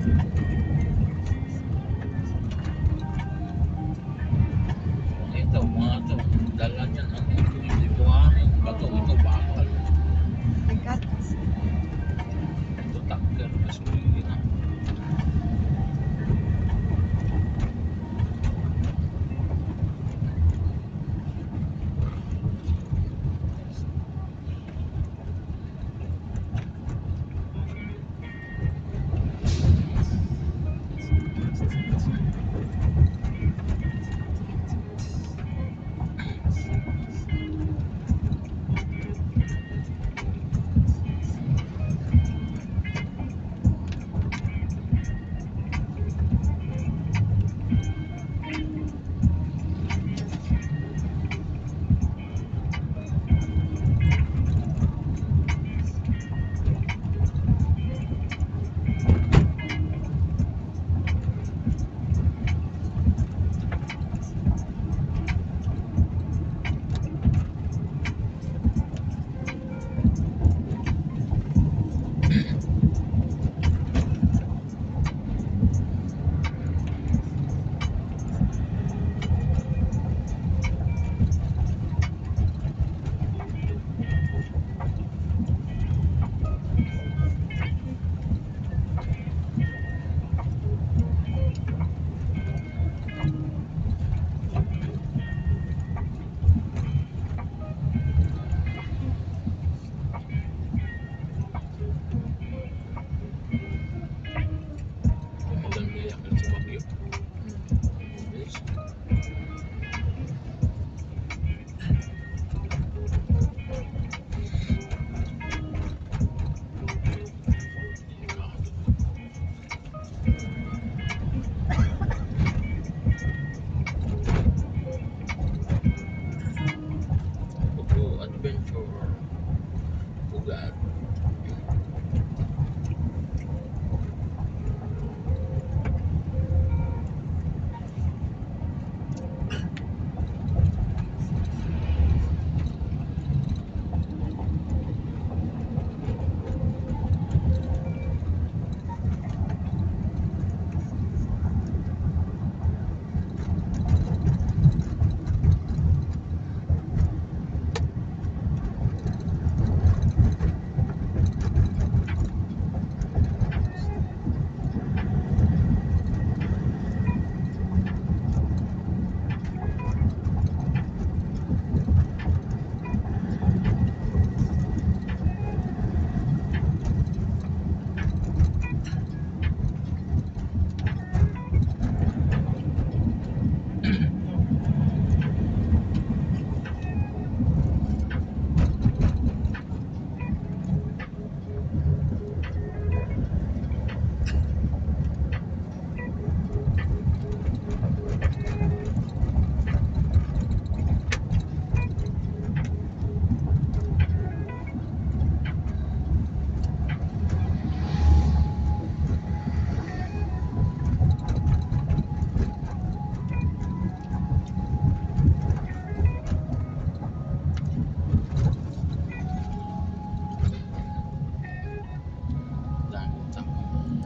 Ito, mga ito, dala niyan, ano ito, hindi buhangin, bato, ito, bakal. Bigat. Ito, takder, gasolina. Maganda yakin sa Baguio. Yes. Baguio Adventure. Ugat.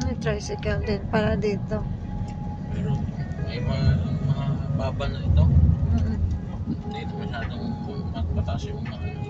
May tricycle din para dito. Pero may mga baba na ito. Mm. Dito masyadong mataas yung mga ano.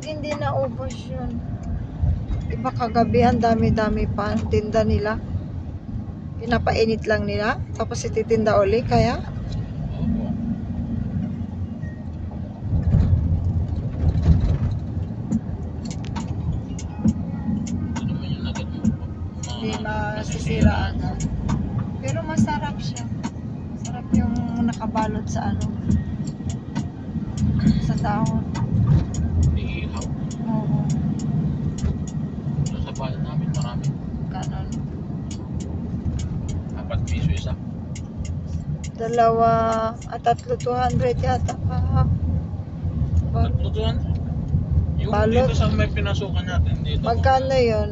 pag hindi naubos yun. Iba kagabi, ang dami-dami pa ang tinda nila. Pinapainit lang nila, tapos ititinda uli, kaya? Opo. Ito naman yung agad mo. Hindi masisira agad. Pero masarap siya. Masarap yung nakabalot sa ano. Sa dahon. Iihaw. Oo. So, sa bayan namin marami. Ganon. 4 piso isa. Dalawa at 200 yata. Naglutuan. Yung Balot. dito sa may pinasukan natin dito. Magkano yun?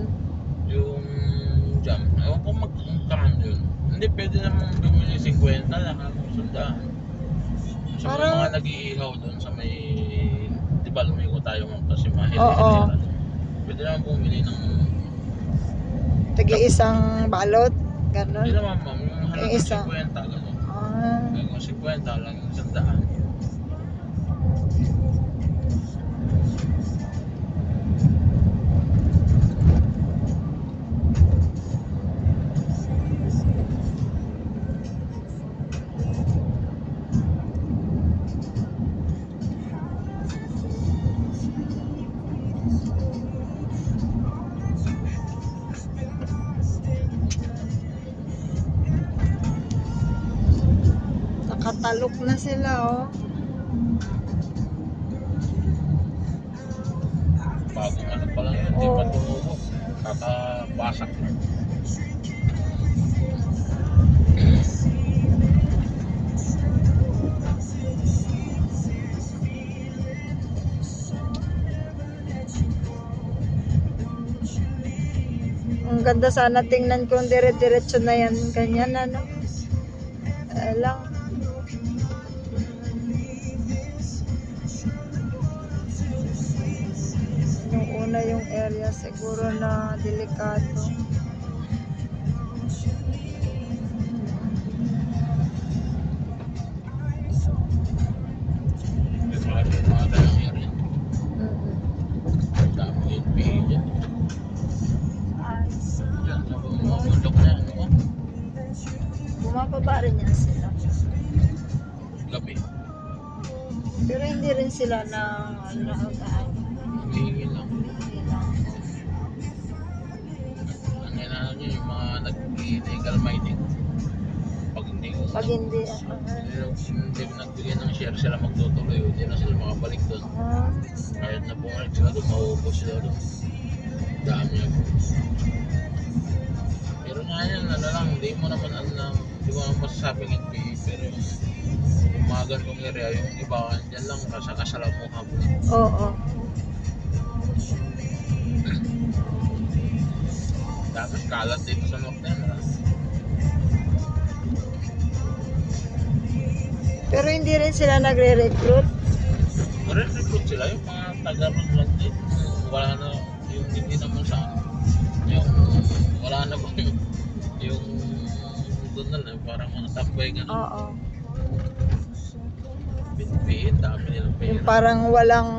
Yung jam. Ewan ko magkano yun. Hindi pwede namang bumili 50 lang ako sundaan. Sa Parang- mga nag-iihaw doon sa may, di ba lumigo tayo kasi mahal. Oo. Pwede naman bumili ng, Tagi-isang balot. hindi Ganon. naman ma'am, yung halagang isa. 50 gano'n. Ah, Halagang 50 lang yung sandaan. nakatalok na sila, oh. Bagong ano pa lang yun, hindi pa Oo. tumubo. Kakabasak lang. Ang ganda sana tingnan kung dire-diretso na yan. Ganyan, ano. Lang. Yung una yung area siguro na delikado. Yung mga ganang area. Mm-mm. Dami yung PA dyan. Dyan, sa mga bundok na yan, no? Bumababa rin yan sila. Gabi. Pero hindi rin sila na nakagaan. Hihingi lang. Hindi lang. Ang inaano nyo, yung mga nag-illegal mining. Pag hindi ko, Pag hindi, hindi nagbigay ng share sila magtutuloy, hindi na sila makabalik doon. Kahit na bumalik sila doon, mauubos sila doon. Dami niya po. Pero nga yan, ano lang, hindi mo naman hindi mo naman masasabing NPA, pero yung mga ganitong area, yung iba, dyan lang, kasalamuha po. oo. Dapat kalat dito sa norte yan. Pero hindi rin sila nagre-recruit. Recruit sila, yung mga taga-roon lang din. Wala na, yung hindi naman sa yung wala na bang yung doon na lang, parang mga tambay gano'n. Oo. Bitbihin, dami nilang Yung pera. parang walang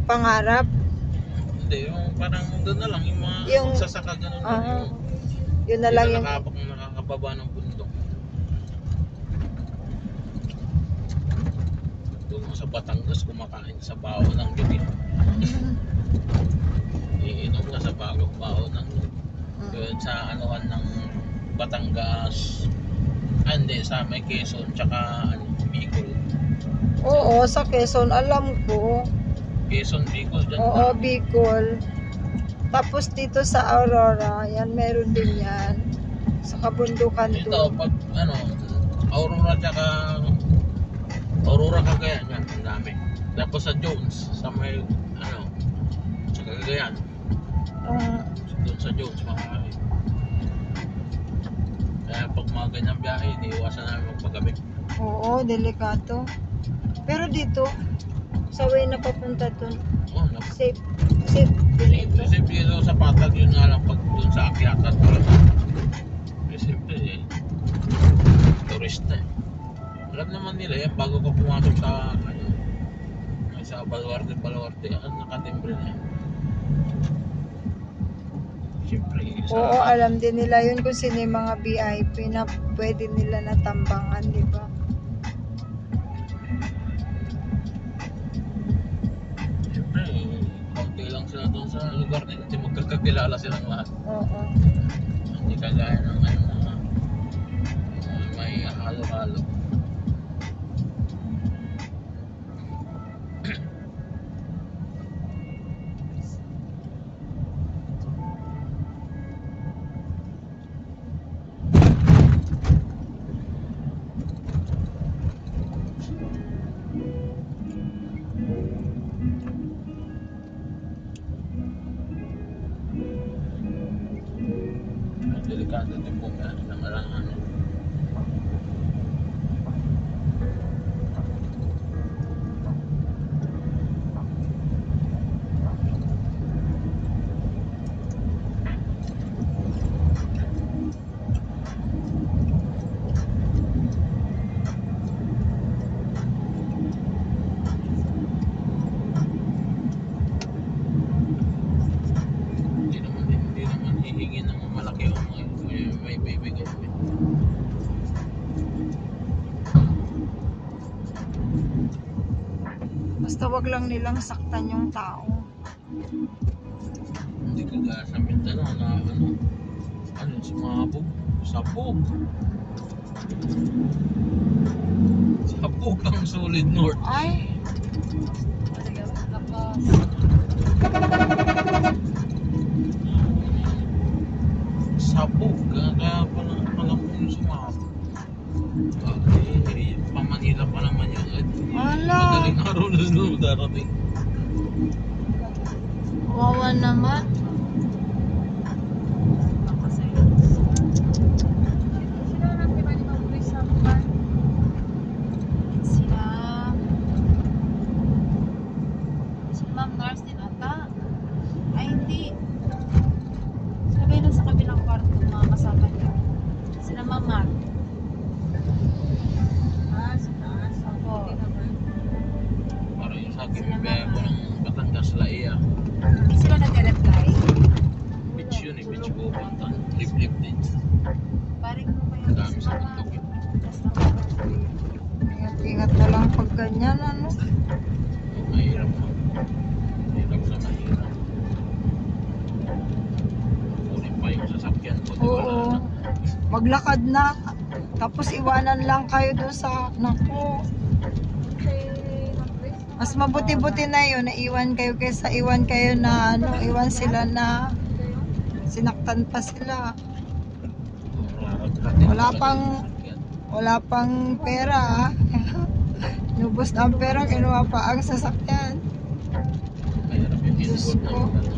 pangarap. Hindi, yung parang doon na lang, yung mga Yung- magsasaka gano'n lang. Ah, Yung yun na lang yung... nakakababa ng bundok. Doon sa Batangas, kumakain sa bao ng gabi. Iinom ka sa bao ng doon sa anuhan ng Batangas. Ah, hindi, sa may Quezon, tsaka Bicol. Oo, sa Quezon, alam ko. Quezon, Bicol, dyan. Oo, Bicol. Tapos dito sa Aurora, yan, meron din yan. Sa kabundukan Ito, doon. pag Aurora tsaka Aurora Cagayan, yan, ang dami. Tapos sa Jones, sa may, sa Cagayan, doon sa Jones, mga kaya pag mga ganyang biyahe, iniiwasan namin magpagabi. Oo, delikado. Pero dito, sa way na papunta doon, Oh, safe. Safe din ito. Kasi dito sa Patag, yun nga lang pag doon sa Akyat at wala. Siyempre, turista eh. Alam naman nila yan bago ka pumasok sa Sa Baluarte, nakatimbre na yan. Siyempre, Oo, alam din nila yun kung sino yung mga VIP na pwede nila natambangan, di ba? siyempre, kaunti lang sila doon sa lugar nila. Hindi magkakakilala silang lahat. Oo. Hindi kagaya ng ngayon na may halo-halo. Delikado din po kaya ng alangan. Hindi naman hihingi ng malaki o may bibigay. Basta wag lang nilang saktan yung tao. Hindi kagaya sa Mindanao na sumabog. Sabog ang Solid North. Ay! Sabog, kaya pala alam ko yung sumabog. Pa-Manila pa naman yun. Ala! Madaling araw na sila darating. Wawa naman. Si Ma'am Nars din ata. Ay, hindi. Sabi na sa kabilang kwarto mga kasama niya. Sila Ma'am Mar. Ako. Parang yung sa akin, may biyahe ko ng Batangas Laia. Hindi sila nag-reply. Beach yun eh, beach ko punta. Lip-lip din. Paring mo kayo Ang dami si sa Mama. TikTok. Ingat-ingat na lang pag ganyan, ano? Mahirap na. Mahirap sa mahirap. Kunin pa yung sasakyan ko. Di wala Oo. na. Maglakad na. Tapos iwanan lang kayo doon sa... Naku. Mas mabuti-buti na yun. Naiwan kayo kaysa iwan kayo na ano. Iwan sila na sinaktan pa sila. Wala pang pera. Nubos na ang pera. Kinuha pa ang sasakyan. Mahirap yung Diyos involved ko. na